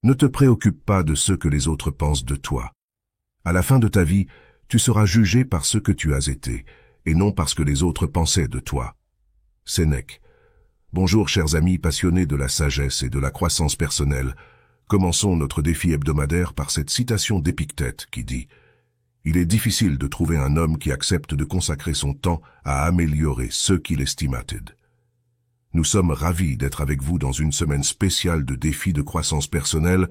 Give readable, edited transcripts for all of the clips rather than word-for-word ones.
Ne te préoccupe pas de ce que les autres pensent de toi. À la fin de ta vie, tu seras jugé par ce que tu as été, et non par ce que les autres pensaient de toi. Sénèque. Bonjour chers amis passionnés de la sagesse et de la croissance personnelle. Commençons notre défi hebdomadaire par cette citation d'Épictète qui dit « Il est difficile de trouver un homme qui accepte de consacrer son temps à améliorer ceux qu'il estimated. » Nous sommes ravis d'être avec vous dans une semaine spéciale de défis de croissance personnelle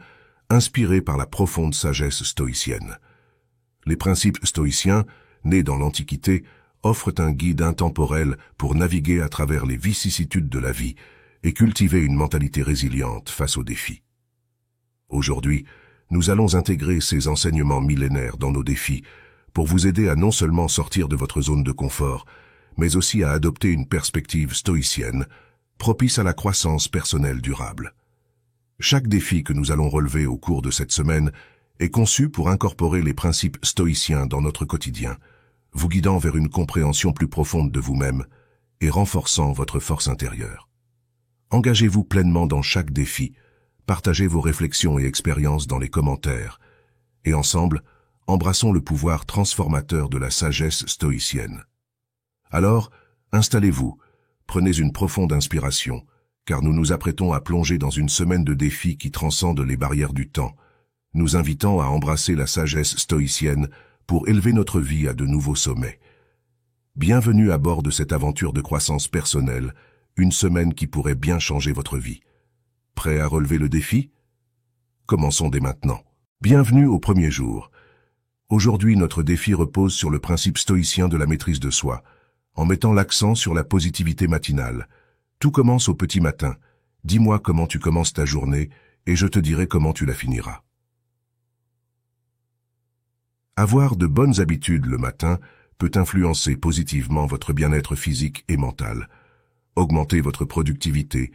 inspirée par la profonde sagesse stoïcienne. Les principes stoïciens, nés dans l'Antiquité, offrent un guide intemporel pour naviguer à travers les vicissitudes de la vie et cultiver une mentalité résiliente face aux défis. Aujourd'hui, nous allons intégrer ces enseignements millénaires dans nos défis pour vous aider à non seulement sortir de votre zone de confort, mais aussi à adopter une perspective stoïcienne, propice à la croissance personnelle durable. Chaque défi que nous allons relever au cours de cette semaine est conçu pour incorporer les principes stoïciens dans notre quotidien, vous guidant vers une compréhension plus profonde de vous-même et renforçant votre force intérieure. Engagez-vous pleinement dans chaque défi, partagez vos réflexions et expériences dans les commentaires, et ensemble, embrassons le pouvoir transformateur de la sagesse stoïcienne. Alors, installez-vous, prenez une profonde inspiration, car nous nous apprêtons à plonger dans une semaine de défis qui transcendent les barrières du temps, nous invitant à embrasser la sagesse stoïcienne pour élever notre vie à de nouveaux sommets. Bienvenue à bord de cette aventure de croissance personnelle, une semaine qui pourrait bien changer votre vie. Prêt à relever le défi? Commençons dès maintenant. Bienvenue au premier jour. Aujourd'hui, notre défi repose sur le principe stoïcien de la maîtrise de soi, en mettant l'accent sur la positivité matinale. Tout commence au petit matin. Dis-moi comment tu commences ta journée et je te dirai comment tu la finiras. Avoir de bonnes habitudes le matin peut influencer positivement votre bien-être physique et mental, augmenter votre productivité,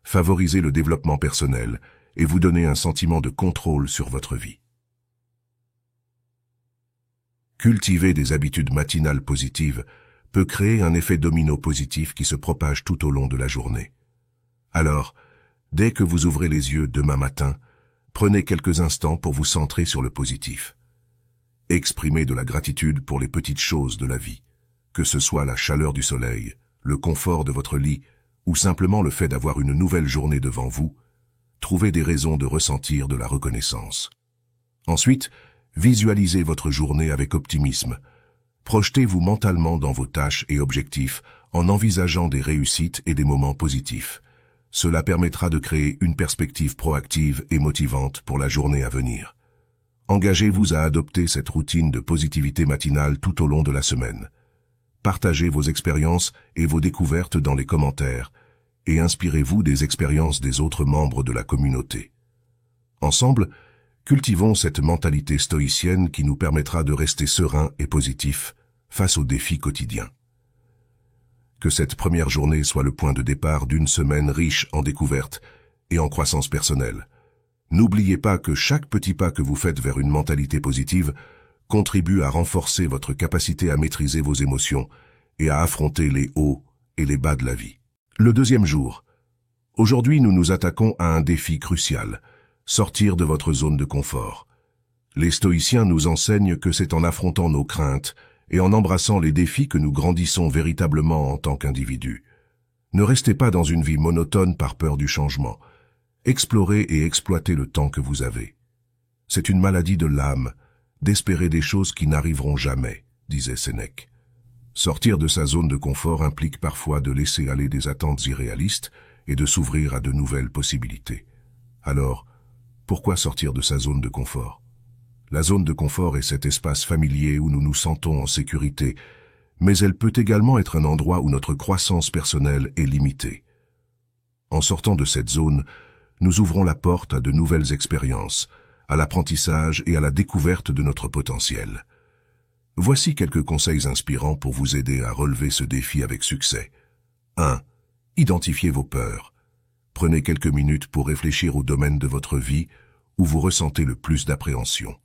favoriser le développement personnel et vous donner un sentiment de contrôle sur votre vie. Cultiver des habitudes matinales positives peut créer un effet domino positif qui se propage tout au long de la journée. Alors, dès que vous ouvrez les yeux demain matin, prenez quelques instants pour vous centrer sur le positif. Exprimez de la gratitude pour les petites choses de la vie, que ce soit la chaleur du soleil, le confort de votre lit ou simplement le fait d'avoir une nouvelle journée devant vous. Trouvez des raisons de ressentir de la reconnaissance. Ensuite, visualisez votre journée avec optimisme. Projetez-vous mentalement dans vos tâches et objectifs en envisageant des réussites et des moments positifs. Cela permettra de créer une perspective proactive et motivante pour la journée à venir. Engagez-vous à adopter cette routine de positivité matinale tout au long de la semaine. Partagez vos expériences et vos découvertes dans les commentaires et inspirez-vous des expériences des autres membres de la communauté. Ensemble, cultivons cette mentalité stoïcienne qui nous permettra de rester sereins et positifs face aux défis quotidiens. Que cette première journée soit le point de départ d'une semaine riche en découvertes et en croissance personnelle. N'oubliez pas que chaque petit pas que vous faites vers une mentalité positive contribue à renforcer votre capacité à maîtriser vos émotions et à affronter les hauts et les bas de la vie. Le deuxième jour. Aujourd'hui, nous nous attaquons à un défi crucial. Sortir de votre zone de confort. Les stoïciens nous enseignent que c'est en affrontant nos craintes et en embrassant les défis que nous grandissons véritablement en tant qu'individus. Ne restez pas dans une vie monotone par peur du changement. Explorez et exploitez le temps que vous avez. C'est une maladie de l'âme, d'espérer des choses qui n'arriveront jamais, disait Sénèque. Sortir de sa zone de confort implique parfois de laisser aller des attentes irréalistes et de s'ouvrir à de nouvelles possibilités. Alors, pourquoi sortir de sa zone de confort? La zone de confort est cet espace familier où nous nous sentons en sécurité, mais elle peut également être un endroit où notre croissance personnelle est limitée. En sortant de cette zone, nous ouvrons la porte à de nouvelles expériences, à l'apprentissage et à la découverte de notre potentiel. Voici quelques conseils inspirants pour vous aider à relever ce défi avec succès. 1. Identifiez vos peurs. Prenez quelques minutes pour réfléchir au domaine de votre vie où vous ressentez le plus d'appréhension.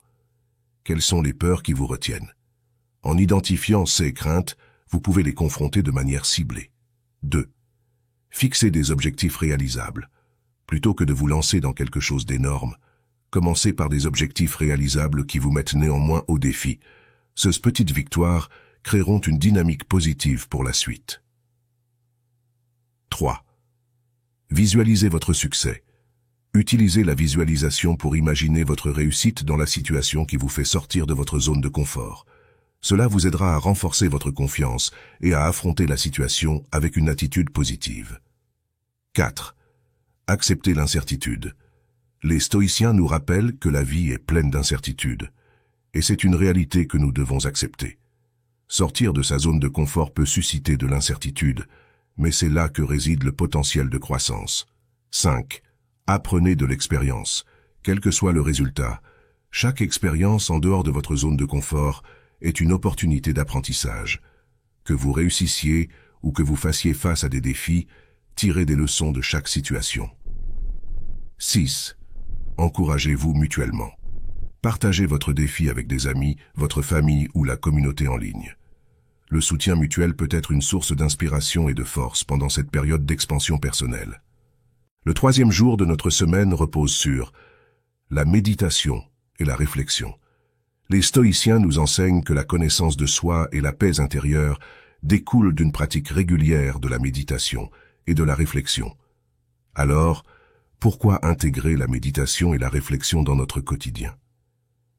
Quelles sont les peurs qui vous retiennent? En identifiant ces craintes, vous pouvez les confronter de manière ciblée. 2. Fixez des objectifs réalisables. Plutôt que de vous lancer dans quelque chose d'énorme, Commencez par des objectifs réalisables qui vous mettent néanmoins au défi. Ces petites victoires créeront une dynamique positive pour la suite. 3. Visualisez votre succès. Utilisez la visualisation pour imaginer votre réussite dans la situation qui vous fait sortir de votre zone de confort. Cela vous aidera à renforcer votre confiance et à affronter la situation avec une attitude positive. 4. Acceptez l'incertitude. Les stoïciens nous rappellent que la vie est pleine d'incertitudes, et c'est une réalité que nous devons accepter. Sortir de sa zone de confort peut susciter de l'incertitude, mais c'est là que réside le potentiel de croissance. 5. Apprenez de l'expérience. Quel que soit le résultat, chaque expérience en dehors de votre zone de confort est une opportunité d'apprentissage. Que vous réussissiez ou que vous fassiez face à des défis, tirez des leçons de chaque situation. 6. Encouragez-vous mutuellement. Partagez votre défi avec des amis, votre famille ou la communauté en ligne. Le soutien mutuel peut être une source d'inspiration et de force pendant cette période d'expansion personnelle. Le 3e jour de notre semaine repose sur la méditation et la réflexion. Les stoïciens nous enseignent que la connaissance de soi et la paix intérieure découlent d'une pratique régulière de la méditation et de la réflexion. Alors, pourquoi intégrer la méditation et la réflexion dans notre quotidien?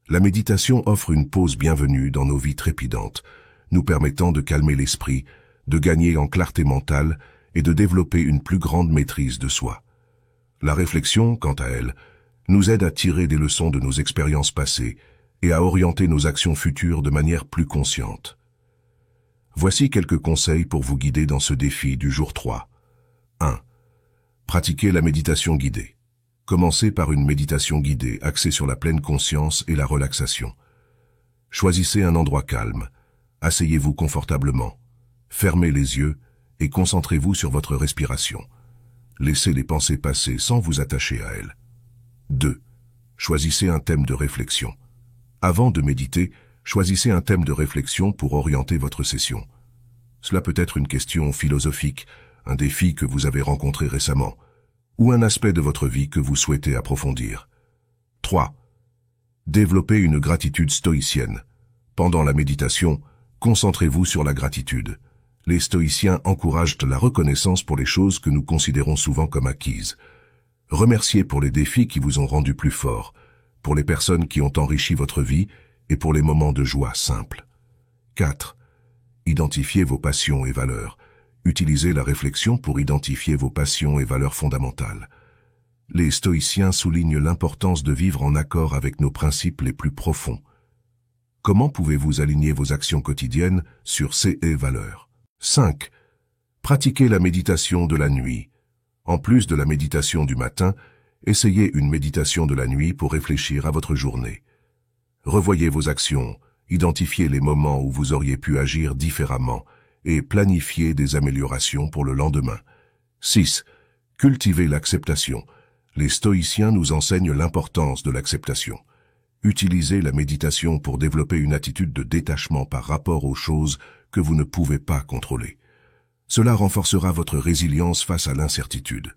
La méditation offre une pause bienvenue dans nos vies trépidantes, nous permettant de calmer l'esprit, de gagner en clarté mentale et de développer une plus grande maîtrise de soi. La réflexion, quant à elle, nous aide à tirer des leçons de nos expériences passées et à orienter nos actions futures de manière plus consciente. Voici quelques conseils pour vous guider dans ce défi du jour 3. 1. Pratiquez la méditation guidée. Commencez par une méditation guidée axée sur la pleine conscience et la relaxation. Choisissez un endroit calme. Asseyez-vous confortablement. Fermez les yeux et concentrez-vous sur votre respiration. Laissez les pensées passer sans vous attacher à elles. 2. Choisissez un thème de réflexion. Avant de méditer, choisissez un thème de réflexion pour orienter votre session. Cela peut être une question philosophique, un défi que vous avez rencontré récemment, ou un aspect de votre vie que vous souhaitez approfondir. 3. Développez une gratitude stoïcienne. Pendant la méditation, concentrez-vous sur la gratitude. Les stoïciens encouragent la reconnaissance pour les choses que nous considérons souvent comme acquises. Remerciez pour les défis qui vous ont rendu plus fort, pour les personnes qui ont enrichi votre vie et pour les moments de joie simples. 4. Identifiez vos passions et valeurs. Utilisez la réflexion pour identifier vos passions et valeurs fondamentales. Les stoïciens soulignent l'importance de vivre en accord avec nos principes les plus profonds. Comment pouvez-vous aligner vos actions quotidiennes sur ces valeurs? 5. Pratiquez la méditation de la nuit. En plus de la méditation du matin, essayez une méditation de la nuit pour réfléchir à votre journée. Revoyez vos actions, identifiez les moments où vous auriez pu agir différemment et planifiez des améliorations pour le lendemain. 6. Cultivez l'acceptation. Les stoïciens nous enseignent l'importance de l'acceptation. Utilisez la méditation pour développer une attitude de détachement par rapport aux choses que vous ne pouvez pas contrôler. Cela renforcera votre résilience face à l'incertitude.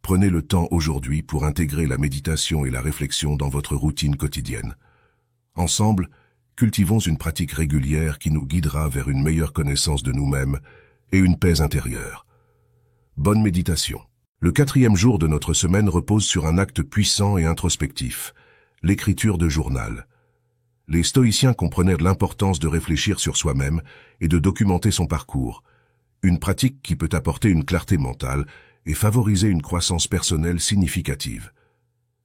Prenez le temps aujourd'hui pour intégrer la méditation et la réflexion dans votre routine quotidienne. Ensemble, cultivons une pratique régulière qui nous guidera vers une meilleure connaissance de nous-mêmes et une paix intérieure. Bonne méditation. Le 4e jour de notre semaine repose sur un acte puissant et introspectif, l'écriture de journal. Les stoïciens comprenaient l'importance de réfléchir sur soi-même et de documenter son parcours, une pratique qui peut apporter une clarté mentale et favoriser une croissance personnelle significative.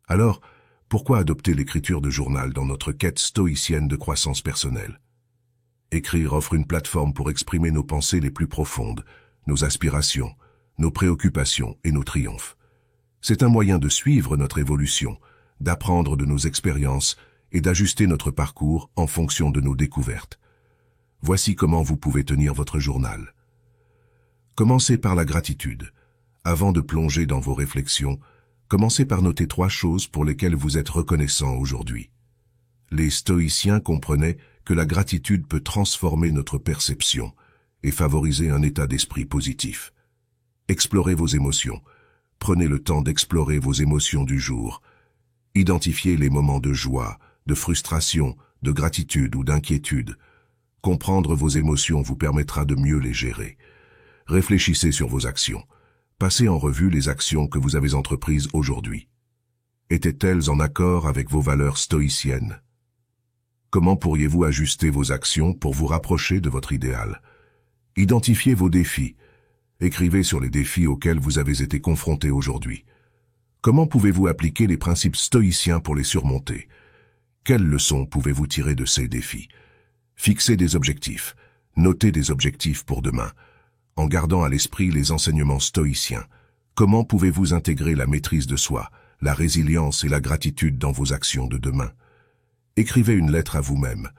Alors, pourquoi adopter l'écriture de journal dans notre quête stoïcienne de croissance personnelle? Écrire offre une plateforme pour exprimer nos pensées les plus profondes, nos aspirations, nos préoccupations et nos triomphes. C'est un moyen de suivre notre évolution, d'apprendre de nos expériences et d'ajuster notre parcours en fonction de nos découvertes. Voici comment vous pouvez tenir votre journal. Commencez par la gratitude. Avant de plonger dans vos réflexions, commencez par noter 3 choses pour lesquelles vous êtes reconnaissant aujourd'hui. Les stoïciens comprenaient que la gratitude peut transformer notre perception et favoriser un état d'esprit positif. Explorez vos émotions. Prenez le temps d'explorer vos émotions du jour. Identifiez les moments de joie, de frustration, de gratitude ou d'inquiétude. Comprendre vos émotions vous permettra de mieux les gérer. Réfléchissez sur vos actions. Passez en revue les actions que vous avez entreprises aujourd'hui. Étaient-elles en accord avec vos valeurs stoïciennes? Comment pourriez-vous ajuster vos actions pour vous rapprocher de votre idéal? Identifiez vos défis. Écrivez sur les défis auxquels vous avez été confrontés aujourd'hui. Comment pouvez-vous appliquer les principes stoïciens pour les surmonter? Quelles leçons pouvez-vous tirer de ces défis? Fixez des objectifs. Notez des objectifs pour demain. En gardant à l'esprit les enseignements stoïciens, comment pouvez-vous intégrer la maîtrise de soi, la résilience et la gratitude dans vos actions de demain? Écrivez une lettre à vous-même.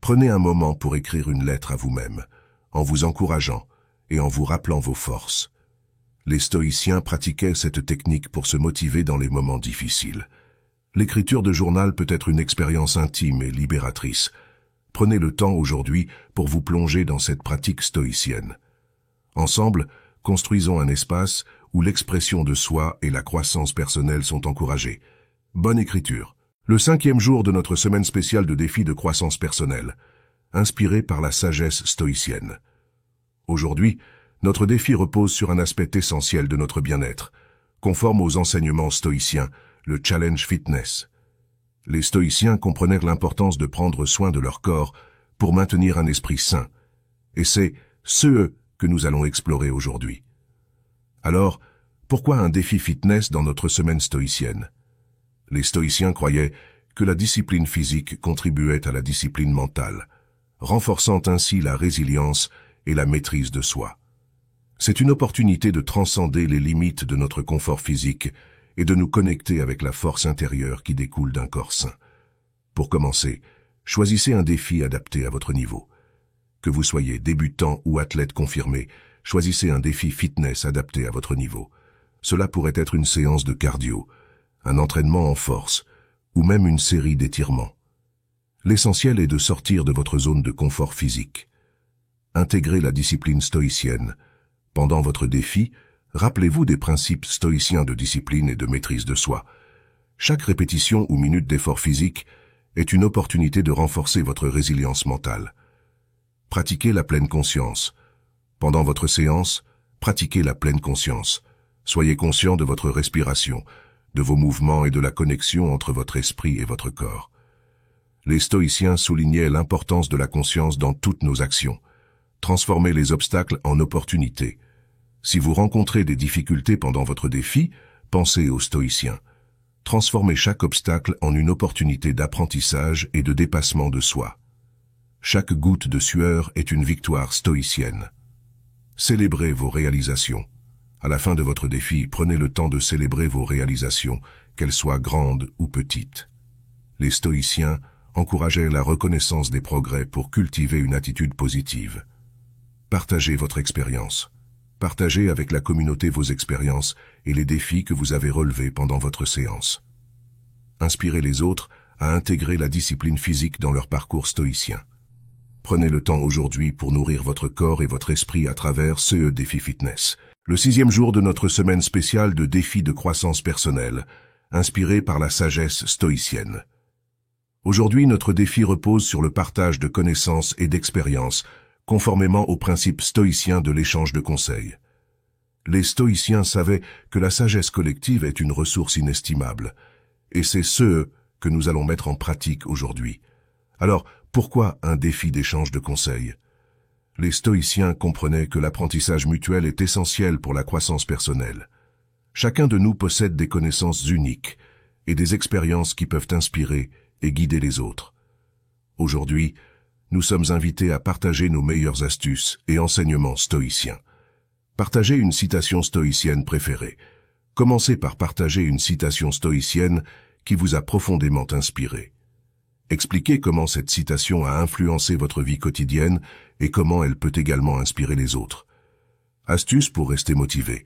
Prenez un moment pour écrire une lettre à vous-même, en vous encourageant et en vous rappelant vos forces. Les stoïciens pratiquaient cette technique pour se motiver dans les moments difficiles. L'écriture de journal peut être une expérience intime et libératrice. Prenez le temps aujourd'hui pour vous plonger dans cette pratique stoïcienne. Ensemble, construisons un espace où l'expression de soi et la croissance personnelle sont encouragées. Bonne écriture. Le 5e jour de notre semaine spéciale de défis de croissance personnelle, inspiré par la sagesse stoïcienne. Aujourd'hui, notre défi repose sur un aspect essentiel de notre bien-être, conforme aux enseignements stoïciens, le challenge fitness. Les stoïciens comprenaient l'importance de prendre soin de leur corps pour maintenir un esprit sain, et c'est ce que nous allons explorer aujourd'hui. Alors, pourquoi un défi fitness dans notre semaine stoïcienne? Les stoïciens croyaient que la discipline physique contribuait à la discipline mentale, renforçant ainsi la résilience et la maîtrise de soi. C'est une opportunité de transcender les limites de notre confort physique et de nous connecter avec la force intérieure qui découle d'un corps sain. Pour commencer, choisissez un défi adapté à votre niveau. Que vous soyez débutant ou athlète confirmé, choisissez un défi fitness adapté à votre niveau. Cela pourrait être une séance de cardio, un entraînement en force, ou même une série d'étirements. L'essentiel est de sortir de votre zone de confort physique. Intégrez la discipline stoïcienne. Pendant votre défi, rappelez-vous des principes stoïciens de discipline et de maîtrise de soi. Chaque répétition ou minute d'effort physique est une opportunité de renforcer votre résilience mentale. Pratiquez la pleine conscience. Pendant votre séance, pratiquez la pleine conscience. Soyez conscient de votre respiration, de vos mouvements et de la connexion entre votre esprit et votre corps. Les stoïciens soulignaient l'importance de la conscience dans toutes nos actions. Transformez les obstacles en opportunités. Si vous rencontrez des difficultés pendant votre défi, pensez aux stoïciens. Transformez chaque obstacle en une opportunité d'apprentissage et de dépassement de soi. Chaque goutte de sueur est une victoire stoïcienne. Célébrez vos réalisations. À la fin de votre défi, prenez le temps de célébrer vos réalisations, qu'elles soient grandes ou petites. Les stoïciens encourageaient la reconnaissance des progrès pour cultiver une attitude positive. Partagez votre expérience. Partagez avec la communauté vos expériences et les défis que vous avez relevés pendant votre séance. Inspirez les autres à intégrer la discipline physique dans leur parcours stoïcien. Prenez le temps aujourd'hui pour nourrir votre corps et votre esprit à travers ce défi fitness. Le 6e jour de notre semaine spéciale de défis de croissance personnelle, inspiré par la sagesse stoïcienne. Aujourd'hui, notre défi repose sur le partage de connaissances et d'expériences, conformément aux principes stoïciens de l'échange de conseils. Les stoïciens savaient que la sagesse collective est une ressource inestimable, et c'est ce que nous allons mettre en pratique aujourd'hui. Alors, pourquoi un défi d'échange de conseils? Les stoïciens comprenaient que l'apprentissage mutuel est essentiel pour la croissance personnelle. Chacun de nous possède des connaissances uniques et des expériences qui peuvent inspirer et guider les autres. Aujourd'hui, nous sommes invités à partager nos meilleures astuces et enseignements stoïciens. Partagez une citation stoïcienne préférée. Commencez par partager une citation stoïcienne qui vous a profondément inspiré. Expliquez comment cette citation a influencé votre vie quotidienne et comment elle peut également inspirer les autres. Astuce pour rester motivé.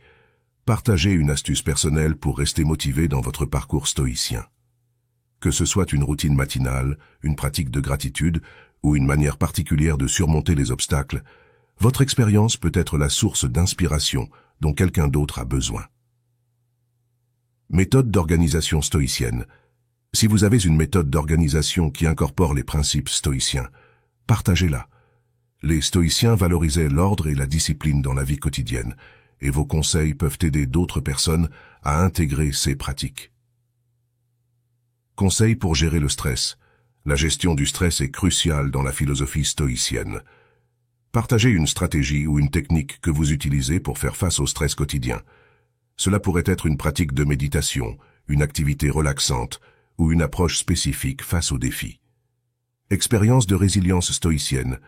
Partagez une astuce personnelle pour rester motivé dans votre parcours stoïcien. Que ce soit une routine matinale, une pratique de gratitude ou une manière particulière de surmonter les obstacles, votre expérience peut être la source d'inspiration dont quelqu'un d'autre a besoin. Méthode d'organisation stoïcienne. Si vous avez une méthode d'organisation qui incorpore les principes stoïciens, partagez-la. Les stoïciens valorisaient l'ordre et la discipline dans la vie quotidienne, et vos conseils peuvent aider d'autres personnes à intégrer ces pratiques. Conseils pour gérer le stress. La gestion du stress est cruciale dans la philosophie stoïcienne. Partagez une stratégie ou une technique que vous utilisez pour faire face au stress quotidien. Cela pourrait être une pratique de méditation, une activité relaxante ou une approche spécifique face aux défis. Expérience de résilience stoïcienne.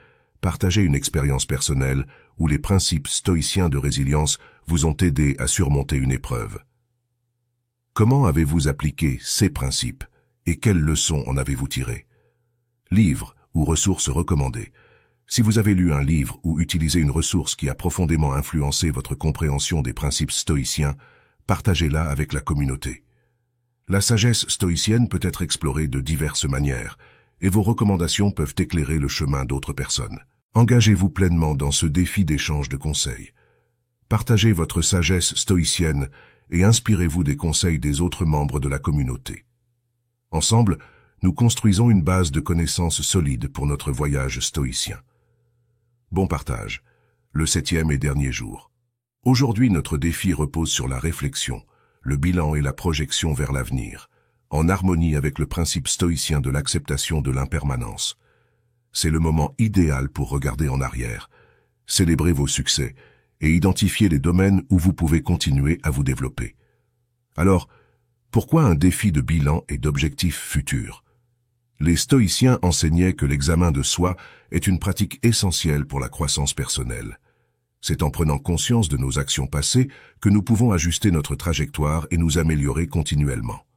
Partagez une expérience personnelle où les principes stoïciens de résilience vous ont aidé à surmonter une épreuve. Comment avez-vous appliqué ces principes et quelles leçons en avez-vous tirées? Livres ou ressources recommandées. Si vous avez lu un livre ou utilisé une ressource qui a profondément influencé votre compréhension des principes stoïciens, partagez-la avec la communauté. La sagesse stoïcienne peut être explorée de diverses manières, et vos recommandations peuvent éclairer le chemin d'autres personnes. Engagez-vous pleinement dans ce défi d'échange de conseils. Partagez votre sagesse stoïcienne et inspirez-vous des conseils des autres membres de la communauté. Ensemble, nous construisons une base de connaissances solides pour notre voyage stoïcien. Bon partage, le 7e et dernier jour. Aujourd'hui, notre défi repose sur la réflexion, le bilan et la projection vers l'avenir, en harmonie avec le principe stoïcien de l'acceptation de l'impermanence. C'est le moment idéal pour regarder en arrière, célébrer vos succès et identifier les domaines où vous pouvez continuer à vous développer. Alors, pourquoi un défi de bilan et d'objectifs futurs? Les stoïciens enseignaient que l'examen de soi est une pratique essentielle pour la croissance personnelle. C'est en prenant conscience de nos actions passées que nous pouvons ajuster notre trajectoire et nous améliorer continuellement.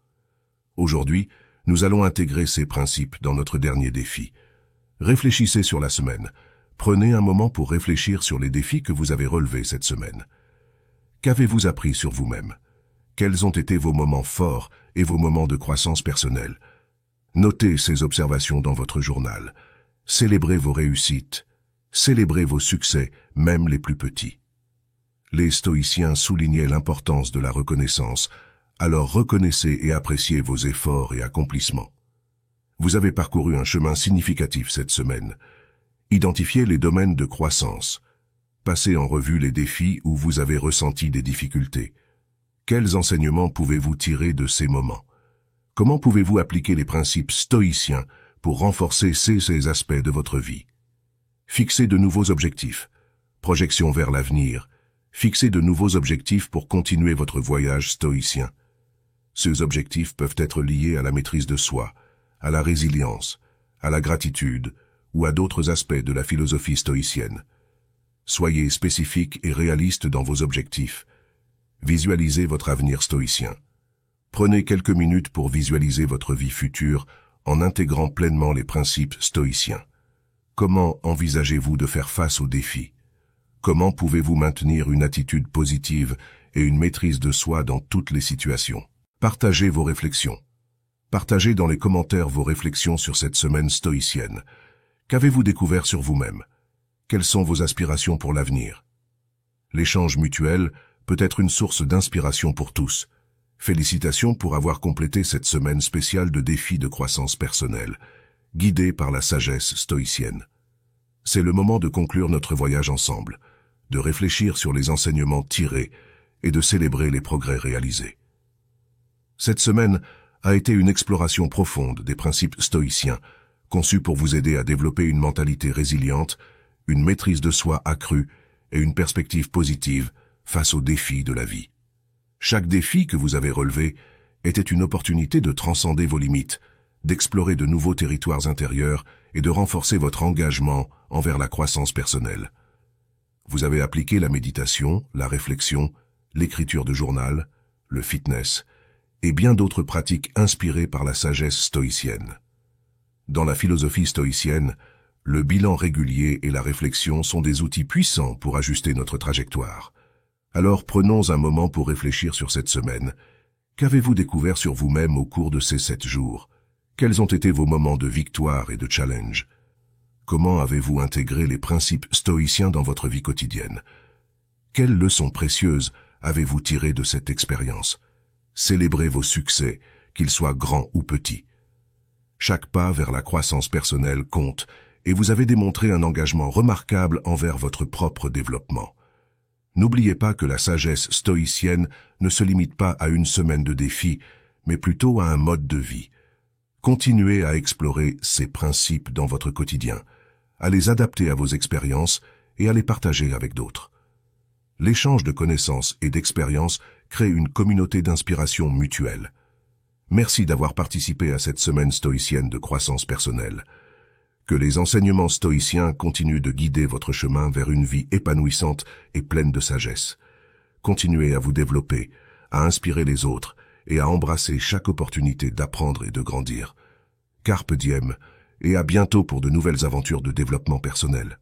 Aujourd'hui, nous allons intégrer ces principes dans notre dernier défi. Réfléchissez sur la semaine. Prenez un moment pour réfléchir sur les défis que vous avez relevés cette semaine. Qu'avez-vous appris sur vous-même? Quels ont été vos moments forts et vos moments de croissance personnelle? Notez ces observations dans votre journal. Célébrez vos réussites. Célébrez vos succès, même les plus petits. Les stoïciens soulignaient l'importance de la reconnaissance, alors reconnaissez et appréciez vos efforts et accomplissements. Vous avez parcouru un chemin significatif cette semaine. Identifiez les domaines de croissance. Passez en revue les défis où vous avez ressenti des difficultés. Quels enseignements pouvez-vous tirer de ces moments? Comment pouvez-vous appliquer les principes stoïciens pour renforcer ces aspects de votre vie? Fixez de nouveaux objectifs. Projection vers l'avenir. Fixez de nouveaux objectifs pour continuer votre voyage stoïcien. Ces objectifs peuvent être liés à la maîtrise de soi, à la résilience, à la gratitude ou à d'autres aspects de la philosophie stoïcienne. Soyez spécifique et réaliste dans vos objectifs. Visualisez votre avenir stoïcien. Prenez quelques minutes pour visualiser votre vie future en intégrant pleinement les principes stoïciens. Comment envisagez-vous de faire face aux défis? Comment pouvez-vous maintenir une attitude positive et une maîtrise de soi dans toutes les situations? Partagez vos réflexions. Partagez dans les commentaires vos réflexions sur cette semaine stoïcienne. Qu'avez-vous découvert sur vous-même? Quelles sont vos aspirations pour l'avenir? L'échange mutuel peut être une source d'inspiration pour tous. Félicitations pour avoir complété cette semaine spéciale de défis de croissance personnelle, guidée par la sagesse stoïcienne. C'est le moment de conclure notre voyage ensemble, de réfléchir sur les enseignements tirés et de célébrer les progrès réalisés. Cette semaine a été une exploration profonde des principes stoïciens, conçus pour vous aider à développer une mentalité résiliente, une maîtrise de soi accrue et une perspective positive face aux défis de la vie. Chaque défi que vous avez relevé était une opportunité de transcender vos limites, d'explorer de nouveaux territoires intérieurs et de renforcer votre engagement envers la croissance personnelle. Vous avez appliqué la méditation, la réflexion, l'écriture de journal, le fitness et bien d'autres pratiques inspirées par la sagesse stoïcienne. Dans la philosophie stoïcienne, le bilan régulier et la réflexion sont des outils puissants pour ajuster notre trajectoire. Alors prenons un moment pour réfléchir sur cette semaine. Qu'avez-vous découvert sur vous-même au cours de ces 7 jours? Quels ont été vos moments de victoire et de challenge? Comment avez-vous intégré les principes stoïciens dans votre vie quotidienne? Quelles leçons précieuses avez-vous tirées de cette expérience? Célébrez vos succès, qu'il soit grand ou petit. Chaque pas vers la croissance personnelle compte, et vous avez démontré un engagement remarquable envers votre propre développement. N'oubliez pas que la sagesse stoïcienne ne se limite pas à une semaine de défis, mais plutôt à un mode de vie. Continuez à explorer ces principes dans votre quotidien, à les adapter à vos expériences et à les partager avec d'autres. L'échange de connaissances et d'expériences crée une communauté d'inspiration mutuelle. Merci d'avoir participé à cette semaine stoïcienne de croissance personnelle. Que les enseignements stoïciens continuent de guider votre chemin vers une vie épanouissante et pleine de sagesse. Continuez à vous développer, à inspirer les autres et à embrasser chaque opportunité d'apprendre et de grandir. Carpe diem, et à bientôt pour de nouvelles aventures de développement personnel.